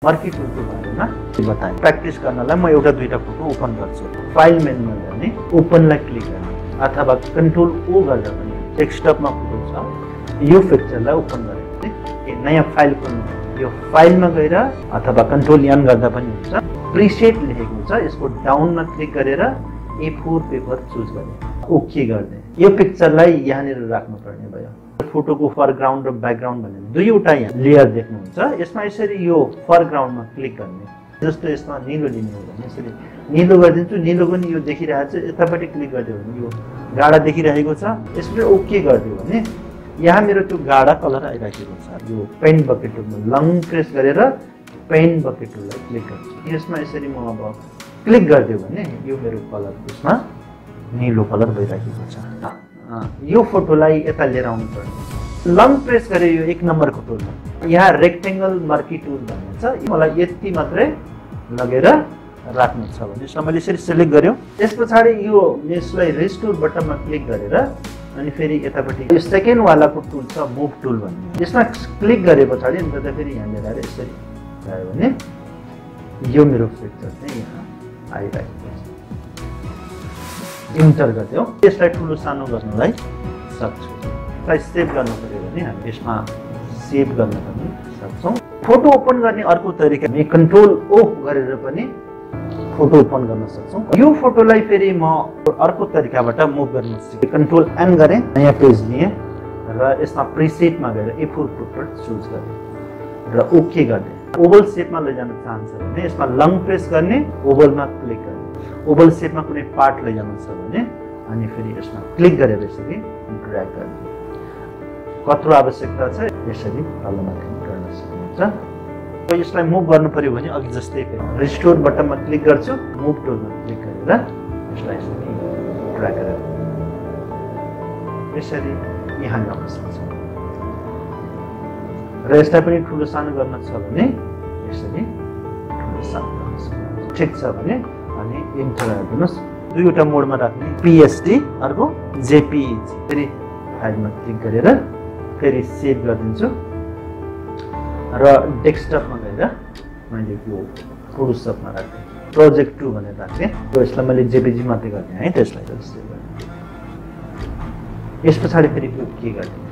Murky टुलको बारेमा बताएँ। Practice गर्नलाई म एउटा दुईटा फोटो ओपन गर्छु। फाइल मेनुमा जाने, ओपनलाई क्लिक गर्ने अथवा कन्ट्रोल ओ गर्दा पनि डेस्कटपमा फोटो छ यो पिक्चरलाई ओपन गर्ने नयाँ फाइल खोल्नु। यो फाइलमा गएर अथवा कन्ट्रोल एन गर्दा पनि हुन्छ। प्रिसेट लेखेको हुन्छ, यसको डाउनमा क्लिक गरेर A4 पेपर चुज गर्ने, ओके गर्ने। यो पिक्चरलाई यहाँनिर राख्नुपर्ने भयो। फोटोको फरग्राउन्ड र ब्याकग्राउन्ड भनेर दुईवटा यहाँ लेयर देख्नुहुन्छ। यसमा यसरी यो फरग्राउन्डमा क्लिक गर्ने, जस्तो यसमा निलो लिने हो भने यसरी निलो गरिदिन्छु। निलो पनि यो देखिरहेको छ, यतापट्टि क्लिक गरिदियो भने यो गाढा देखिरहेको छ। यसले ओके गरिदियो भने यहाँ मेरो त्यो गाढा कलर आइराखेको छ। यो पेन बकेट टुलमा लङ प्रेस गरेर पेन बकेट टुललाई क्लिक गर्छु। यसमा यसरी म अब क्लिक गरिदियो भने यो मेरो कलर यसमा निलो कलर भइराखेको छ। यो फोटोलाई यता लिएर आउनु पर्ने। लङ प्रेस गरे यो 1 नम्बरको टुलमा यहाँ रेक्टेङ्गल मर्की टुल भन्ने छ। मलाई यति मात्रै लगेर राख्नु छ भने यसलाई मैले यसरी सिलेक्ट गर्यो। त्यस पछाडि यो यसलाई रिस्टोर बटनमा क्लिक गरेर अनि फेरि यतापट्टि यो सेकेन्ड वालाको टुल छ मुभ टुल भन्ने, यसमा क्लिक गरे पछाडि अन्त फेरि यहाँ लिएर यसरी गयो भने यो मेरो पिक्चर चाहिँ यहाँ आइरहेको छ। इन्टर गरिदियो। यसलाई ठुलो सानो गर्नलाई सक्छु। यसलाई सेभ गर्नु पर्यो भने हामी यसमा सेभ गर्न पनि सक्छौँ। फोटो ओपन गर्ने अर्को तरिका हामी कन्ट्रोल ओ गरेर पनि फोटो ओपन गर्न सक्छौँ। यो फोटोलाई फेरि म अर्को तरिकाबाट मुभ गर्न सिकेँ। कन्ट्रोल एन गरेँ, नयाँ पेज लिएँ र यसमा प्रिसेटमा गएर A4 पेपर चुज गरेँ र ओके गरिदिएँ। ओभल सेपमा लैजान चाहन्छ भने यसमा लङ प्रेस गर्ने, ओभलमा क्लिक गर्ने। ओभल सेपमा कुनै पार्ट लैजानु छ भने अनि फेरि यसमा क्लिक गरेर यसरी ड्र्याग गर्ने। कत्रो आवश्यकता छ यसरी तलमाथि गर्न सक्नुहुन्छ। यसलाई मुभ गर्नु पर्यो भने अघि जस्तै रिस्टोर बटनमा क्लिक गर्छु, मुभ टुलमा क्लिक गरेर यसलाई यसरी ड्र्याग गरेर यसरी यहाँ ल्याउन सक्छौँ। र यसलाई पनि ठुलो सानो गर्न छ भने यसरी ठुलो सानो गर्न सक्नुहुन्छ। ठिक छ भने अनि इन्टर गरिदिनुहोस्। दुईवटा मोडमा राख्ने, PSD अर्को JPEG। फेरि फाइलमा क्लिक गरेर फेरि सेभ गरिदिन्छु र डेस्कटपमा गएर मैले यो फोटोसपमा राखेँ, प्रोजेक्ट 2 भनेर राखेँ। यसलाई मैले JPG मात्रै गर्ने है, त्यसलाई सेभ गरेँ। यस पछाडि फेरि ओके गर्ने।